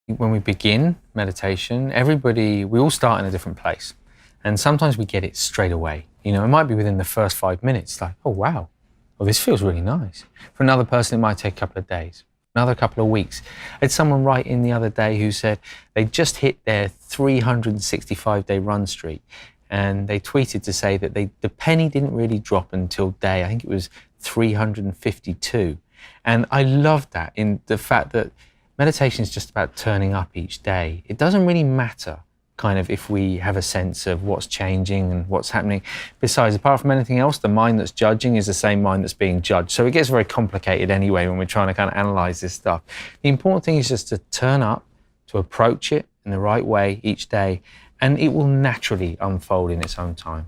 When we begin meditation, we all start in a different place. And sometimes we get it straight away. It might be within the first 5 minutes, like, oh, wow, well, this feels really nice. For another person, it might take a couple of days, another couple of weeks. I had someone write in the other day who said they just hit their 365-day run streak. And they tweeted to say that the penny didn't really drop until day, I think it was 352. And I love that, in the fact that meditation is just about turning up each day. It doesn't really matter kind of if we have a sense of what's changing and what's happening. Besides, apart from anything else, the mind that's judging is the same mind that's being judged. So it gets very complicated anyway when we're trying to kind of analyze this stuff. The important thing is just to turn up, to approach it in the right way each day, and it will naturally unfold in its own time.